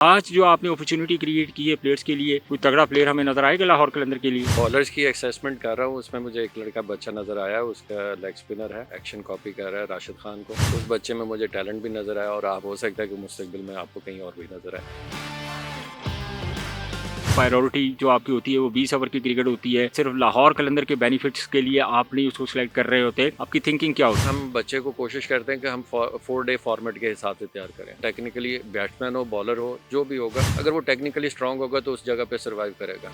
आज जो आपने अपॉर्चुनिटी क्रिएट की है प्लेयर्स के लिए, कोई तगड़ा प्लेयर हमें नजर आएगा लाहौर कलंदर के लिए? बॉलर्स की असेसमेंट कर रहा हूँ, उसमें मुझे एक लड़का बच्चा नज़र आया, उसका लेग स्पिनर है, एक्शन कॉपी कर रहा है राशिद खान को। उस बच्चे में मुझे टैलेंट भी नज़र आया और आप हो सकता है कि मुस्तकबिल में आपको कहीं और भी नज़र आए। प्रायोरिटी जो आपकी होती है वो 20 ओवर की क्रिकेट होती है, सिर्फ लाहौर कलंदर के बेनिफिट्स के लिए आप नहीं उसको सिलेक्ट कर रहे होते, आपकी थिंकिंग क्या होती है? हम बच्चे को कोशिश करते हैं कि हम 4 डे फॉर्मेट के हिसाब से तैयार करें। टेक्निकली बैट्समैन हो, बॉलर हो, जो भी होगा, अगर वो टेक्निकली स्ट्रांग होगा तो उस जगह पे सर्वाइव करेगा।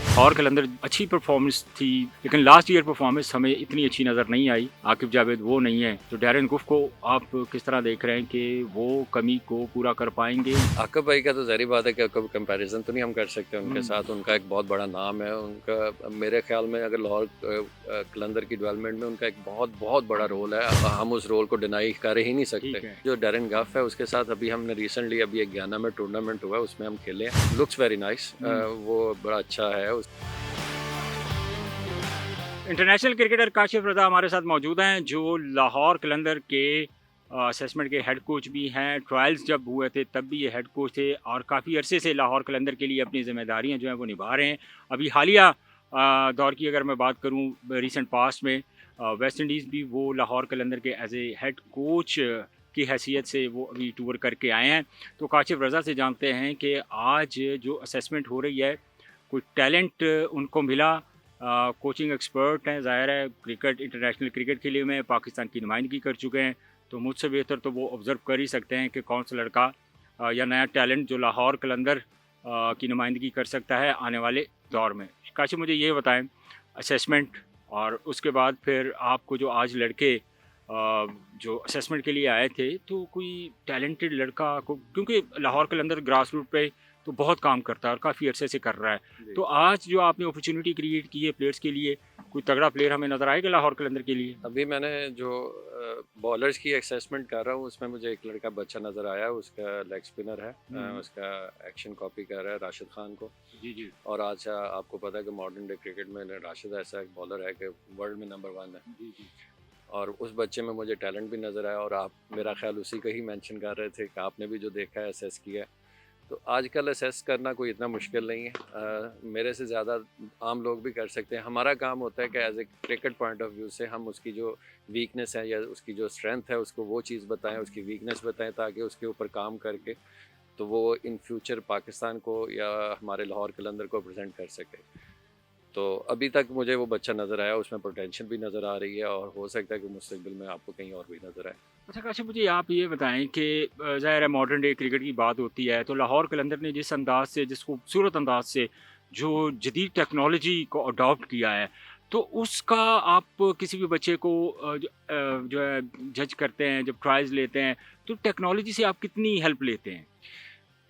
लाहौर कलंदर अच्छी परफॉर्मेंस थी, लेकिन लास्ट ईयर परफॉर्मेंस हमें इतनी अच्छी नज़र नहीं आई। आकिब जावेद वो नहीं है, तो डैरेन गुफ को आप किस तरह देख रहे हैं कि वो कमी को पूरा कर पाएंगे? आकिब भाई का तो ज़ाहिर बात है कि कभी कंपैरिजन तो नहीं हम कर सकते उनके हम्म, साथ। उनका एक बहुत बड़ा नाम है उनका। मेरे ख्याल में अगर लाहौर कलंदर की डेवलपमेंट में उनका एक बहुत बहुत बड़ा रोल है। हम उस रोल को डिनाई कर ही नहीं सकते। ठीक है। जो डैरेन गफ है उसके साथ अभी हमने रिसेंटली अभी एक गयाना में टूर्नामेंट हुआ, उसमें हम खेले हैं। लुक्स वेरी नाइस, वो बड़ा अच्छा है। इंटरनेशनल क्रिकेटर काशिफ रज़ा हमारे साथ मौजूद हैं, जो लाहौर कलंदर के असेसमेंट के हेड कोच भी हैं। ट्रायल्स जब हुए थे तब भी ये हेड कोच थे और काफ़ी अरसे से लाहौर कलंदर के लिए अपनी ज़िम्मेदारियां जो हैं वो निभा रहे हैं। अभी हालिया दौर की अगर मैं बात करूं, रिसेंट पास्ट में वेस्ट इंडीज़ भी वो लाहौर कलंदर के एज ए हेड कोच की हैसियत से वो अभी टूर करके आए हैं। तो काशिफ रज़ा से जानते हैं कि आज जो असेसमेंट हो रही है, कोई टैलेंट उनको मिला? कोचिंग एक्सपर्ट हैं, ज़ाहिर है क्रिकेट, इंटरनेशनल क्रिकेट के लिए में पाकिस्तान की नुमाइंदगी कर चुके हैं, तो मुझसे बेहतर तो वो ऑब्ज़र्व कर ही सकते हैं कि कौन सा लड़का या नया टैलेंट जो लाहौर कलंदर की नुमाइंदगी कर सकता है आने वाले दौर में। काशी मुझे ये बताएं, असेसमेंट और उसके बाद फिर आपको जो आज लड़के जो असेसमेंट के लिए आए थे, तो कोई टैलेंटेड लड़का को, क्योंकि लाहौर कलंदर ग्रास रूट पे तो बहुत काम करता है और काफ़ी अरसे से कर रहा है, जी। तो आज जो आपने अपॉर्चुनिटी क्रिएट की है प्लेयर्स के लिए, कोई तगड़ा प्लेयर हमें नज़र आएगा लाहौर कलंदर के लिए? अभी मैंने जो बॉलर्स की असेसमेंट कर रहा हूँ, उसमें मुझे एक लड़का बच्चा नज़र आया, उसका लेग स्पिनर है। हम्म, उसका एक्शन कॉपी कर रहा है राशिद खान को। जी जी और आज आपको पता है कि मॉडर्न डे क्रिकेट में राशिद ऐसा एक बॉलर है कि वर्ल्ड में नंबर 1 है। जी जी। और उस बच्चे में मुझे टैलेंट भी नज़र आया, और आप मेरा ख्याल उसी का ही मेंशन कर रहे थे कि आपने भी जो देखा है, असेस किया है। तो आजकल असेस करना कोई इतना मुश्किल नहीं है। मेरे से ज़्यादा आम लोग भी कर सकते हैं। हमारा काम होता है कि as a cricket point of view से हम उसकी जो वीकनेस है या उसकी जो स्ट्रेंथ है उसको वो चीज़ बताएं, उसकी वीकनेस बताएं, ताकि उसके ऊपर काम करके तो वो इन फ्यूचर पाकिस्तान को या हमारे लाहौर कलंदर को प्रेजेंट कर सके। तो अभी तक मुझे वो बच्चा नज़र आया, उसमें पोटेंशियल भी नज़र आ रही है, और हो सकता है कि मुस्तकबिल में आपको कहीं और भी नज़र आए। अच्छा काशिफ, मुझे आप ये बताएं कि ज़ाहिर है मॉडर्न डे क्रिकेट की बात होती है, तो लाहौर कलंदर ने जिस अंदाज से, जिस खूबसूरत अंदाज से जो जदीद टेक्नोलॉजी को अडॉप्ट किया है, तो उसका आप किसी भी बच्चे को जो है जज करते हैं, जब ट्रायल्स लेते हैं, तो टेक्नोलॉजी से आप कितनी हेल्प लेते हैं?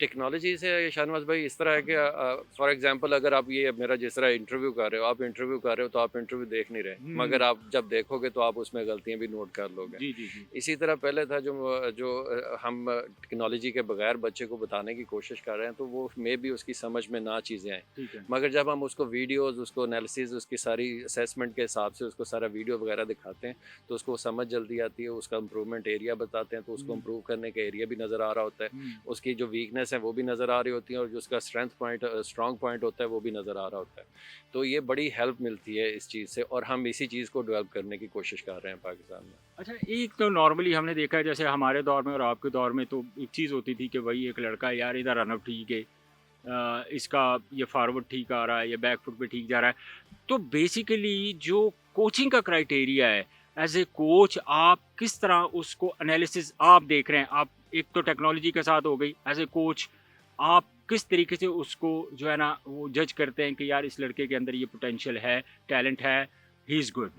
टेक्नोलॉजी से शाहनवाज भाई इस तरह है कि फॉर एग्जांपल अगर आप ये मेरा जिस तरह इंटरव्यू कर रहे हो, आप इंटरव्यू कर रहे हो तो आप इंटरव्यू देख नहीं रहे, मगर हम्म, आप जब देखोगे तो आप उसमें गलतियां भी नोट कर लोगे। जी जी जी। इसी तरह पहले था जो जो हम टेक्नोलॉजी के बगैर बच्चे को बताने की कोशिश कर रहे हैं, तो वो मे भी उसकी समझ में ना चीज़ें आए। ठीक है। मगर जब हम उसको वीडियोज़, उसको एनालिसिस, उसकी सारी असेसमेंट के हिसाब से उसको सारा वीडियो वगैरह दिखाते हैं, तो उसको समझ जल्दी आती है। उसका इम्प्रूवमेंट एरिया बताते हैं, तो उसको हम्म, इम्प्रूव करने का एरिया भी नज़र आ रहा होता है। हम्म। उसकी जो वीकनेस है वो भी नज़र आ रही होती है, और जो उसका स्ट्रेंथ पॉइंट, स्ट्रॉन्ग पॉइंट होता है वो भी नज़र आ रहा होता है। तो ये बड़ी हेल्प मिलती है इस चीज़ से, और हम इसी चीज़ को डेवलप करने की कोशिश कर रहे हैं पाकिस्तान में। अच्छा, एक तो नॉर्मली हमने देखा है, जैसे हमारे दौर में और आपके दौर में, तो एक चीज़ होती थी कि भाई एक लड़का है यार, इधर रनअप ठीक है, इसका ये फॉरवर्ड ठीक आ रहा है, ये बैक फुट पे ठीक जा रहा है। तो बेसिकली जो कोचिंग का क्राइटेरिया है, एज ए कोच आप किस तरह उसको एनालिसिस आप देख रहे हैं? आप एक तो टेक्नोलॉजी के साथ हो गई, एज ए कोच आप किस तरीके से उसको जो है ना वो जज करते हैं कि यार इस लड़के के अंदर ये पोटेंशियल है, टैलेंट है, ही इज़ गुड?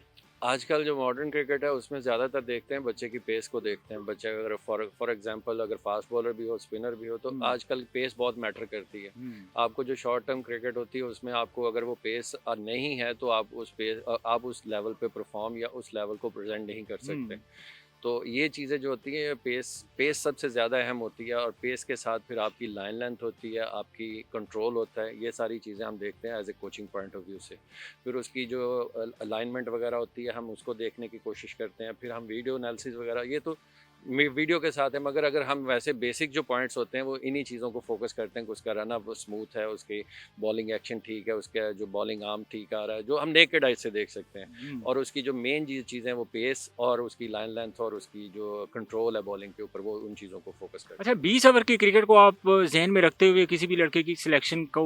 आजकल जो मॉडर्न क्रिकेट है उसमें ज़्यादातर देखते हैं बच्चे की पेस को देखते हैं। बच्चे अगर फॉर एग्जांपल अगर फास्ट बॉलर भी हो, स्पिनर भी हो, तो हम्म, आजकल पेस बहुत मैटर करती है। हम्म, आपको जो शॉर्ट टर्म क्रिकेट होती है उसमें आपको अगर वो पेस नहीं है तो आप उस लेवल पे परफॉर्म या उस लेवल को प्रेजेंट नहीं कर सकते। हम्म, तो ये चीज़ें जो होती हैं, पेस पेस सबसे ज़्यादा अहम होती है, और पेस के साथ फिर आपकी लाइन लेंथ होती है, आपकी कंट्रोल होता है। ये सारी चीज़ें हम देखते हैं as a coaching point of view से। फिर उसकी जो अलाइनमेंट वगैरह होती है हम उसको देखने की कोशिश करते हैं। फिर हम वीडियो एनालिसिस वगैरह, ये तो वीडियो के साथ है, मगर अगर हम वैसे बेसिक जो पॉइंट्स होते हैं वो इन्हीं चीज़ों को फोकस करते हैं कि उसका रन अप स्मूथ है, उसकी बॉलिंग एक्शन ठीक है, उसका जो बॉलिंग आर्म ठीक आ रहा है, जो हम नेकेड आई से देख सकते हैं। हुँ। और उसकी जो मेन चीज़ें हैं वो पेस और उसकी लाइन लेंथ और उसकी जो कंट्रोल है बॉलिंग के ऊपर, वो उन चीज़ों को फोकस करते अच्छा, हैं। 20 ओवर की क्रिकेट को आप ज़हन में रखते हुए किसी भी लड़के की सिलेक्शन को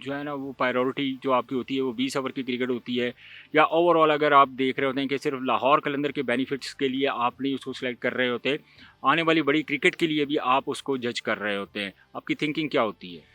जो है ना वो प्रायोरिटी जो आपकी होती है वो 20 ओवर की क्रिकेट होती है, या ओवरऑल अगर आप देख रहे होते हैं कि सिर्फ लाहौर कलंदर के बेनिफिट्स के लिए आप नहीं उसको सेलेक्ट कर रहे होते, आने वाली बड़ी क्रिकेट के लिए भी आप उसको जज कर रहे होते हैं, आपकी थिंकिंग क्या होती है?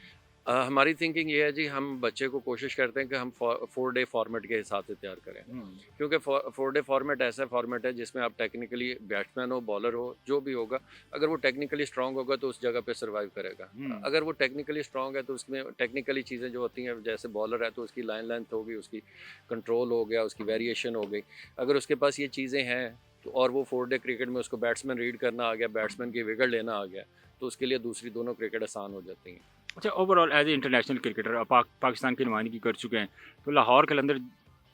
हमारी थिंकिंग ये है जी, हम बच्चे को कोशिश करते हैं कि हम 4 डे फॉर्मेट के हिसाब से तैयार करें। हुँ। क्योंकि 4 डे फॉर्मेट ऐसा फॉर्मेट है जिसमें आप टेक्निकली बैट्समैन हो, बॉलर हो, जो भी होगा, अगर वो टेक्निकली स्ट्रांग होगा तो उस जगह पे सर्वाइव करेगा। हुँ। अगर वो टेक्निकली स्ट्रांग है तो उसमें टेक्निकली चीज़ें जो होती हैं, जैसे बॉलर है तो उसकी लाइन लेंथ होगी, उसकी कंट्रोल हो गया, उसकी वेरिएशन हो गई। अगर उसके पास ये चीज़ें हैं तो और वो 4 डे क्रिकेट में उसको बैट्समैन रीड करना आ गया, बैट्समैन की विकेट लेना आ गया, तो उसके लिए दूसरी दोनों क्रिकेट आसान हो जाती हैं। अच्छा, overall as a international cricketer आप पाकिस्तान की नुमाइंदगी कर चुके हैं, तो लाहौर कलंदर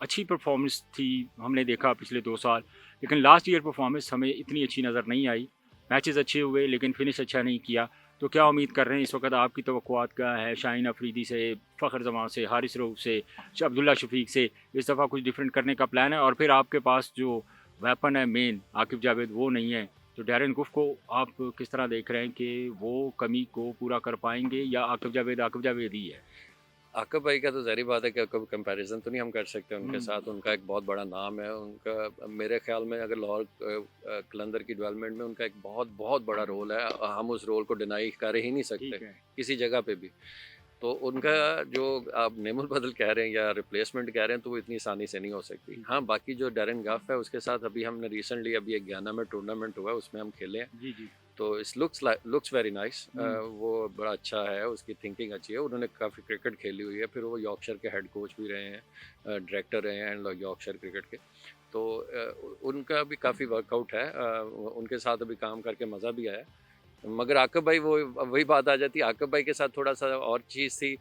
अच्छी परफॉर्मेंस थी, हमने देखा पिछले 2 साल, लेकिन लास्ट ईयर परफॉर्मेंस हमें इतनी अच्छी नज़र नहीं आई। मैचेज़ अच्छे हुए लेकिन फिनिश अच्छा नहीं किया, तो क्या उम्मीद कर रहे हैं इस वक़्त, आपकी तवक्कुआत क्या है शाहीन अफरीदी से, फ़खर जमान से, हारिस रऊफ़ से, अब्दुल्ला शफ़ीक से, इस दफ़ा कुछ डिफरेंट करने का प्लान है? और फिर आपके पास जो वेपन है मेन आकिब जावेद वो नहीं है, तो डैरेन कुफ को आप किस तरह देख रहे हैं कि वो कमी को पूरा कर पाएँगे या आकिब जावेद ही है? आकिब भाई का तो ज़ाहिर बात है कि कभी कंपैरिज़न तो नहीं हम कर सकते उनके हुँ। साथ। उनका एक बहुत बड़ा नाम है, उनका मेरे ख़्याल में अगर लाहौर कलंदर की डेवलपमेंट में उनका एक बहुत बहुत बड़ा रोल है। हम उस रोल को डिनाई कर ही नहीं सकते ठीक है। किसी जगह पे भी। तो उनका जो आप नेमुल बदल कह रहे हैं या रिप्लेसमेंट कह रहे हैं, तो वो इतनी आसानी से नहीं हो सकती। ठीक हाँ, है। बाकी जो डैरेन गफ है उसके साथ अभी हमने रिसेंटली अभी एक गयाना में टूर्नामेंट हुआ है, उसमें हम खेले हैं। जी, जी। तो इस लुक्स वेरी नाइस। हुँ। वो बड़ा अच्छा है, उसकी थिंकिंग अच्छी है, उन्होंने काफ़ी क्रिकेट खेली हुई है, फिर वो यॉर्कशायर के हेड कोच भी रहे हैं, डायरेक्टर रहे हैं यॉर्कशायर क्रिकेट के। तो उनका भी काफ़ी वर्कआउट है, उनके साथ अभी काम करके मज़ा भी आया। मगर आकिब भाई, वो वही बात आ जाती है, आकिब भाई के साथ थोड़ा-सा और चीज़ थी,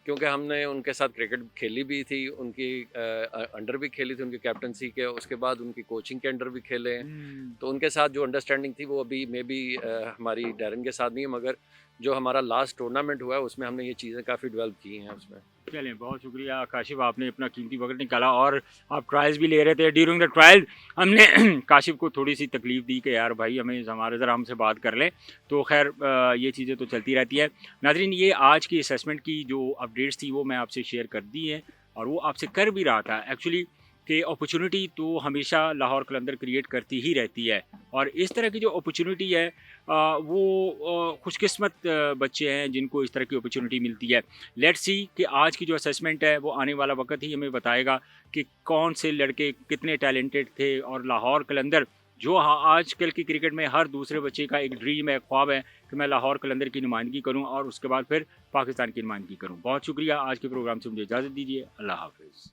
क्योंकि हमने उनके साथ क्रिकेट खेली भी थी, उनकी अंडर भी खेली थी उनकी कैप्टनसी के, उसके बाद उनकी कोचिंग के अंडर भी खेले हैं। हुँ। तो उनके साथ जो अंडरस्टैंडिंग थी वो अभी मे बी हमारी डैरेन के साथ नहीं है, मगर जो हमारा लास्ट टूर्नामेंट हुआ है उसमें हमने ये चीज़ें काफ़ी डेवलप की हैं उसमें। चलें, बहुत शुक्रिया काशिफ़, आपने अपना कीमती वक़्त निकाला और आप ट्रायल्स भी ले रहे थे। ड्यूरिंग द ट्रायल हमने काशिफ़ को थोड़ी-सी तकलीफ़ दी कि यार भाई हमें हमारे ज़रा हमसे बात कर लें। तो ख़ैर ये चीज़ें तो चलती रहती है। नाज़रीन, ये आज की असेसमेंट की जो अपडेट्स थी वो मैं आपसे शेयर कर दी हैं, और वो आपसे कर भी रहा था एक्चुअली, कि अपॉर्चुनिटी तो हमेशा लाहौर कलंदर क्रिएट करती ही रहती है, और इस तरह की जो अपॉर्चुनिटी है वो खुशकिस्मत बच्चे हैं जिनको इस तरह की अपॉर्चुनिटी मिलती है। लेट्स सी कि आज की जो असेसमेंट है वो आने वाला वक्त ही हमें बताएगा कि कौन से लड़के कितने टैलेंटेड थे, और लाहौर कलंदर जो आजकल की क्रिकेट में हर दूसरे बच्चे का एक ड्रीम है, ख्वाब है कि मैं लाहौर कलंदर की नुमाइंदगी करूं और उसके बाद फिर पाकिस्तान की नुमाइंदगी करूं। बहुत शुक्रिया, आज के प्रोग्राम से मुझे इजाज़त दीजिए। अल्लाह हाफिज़।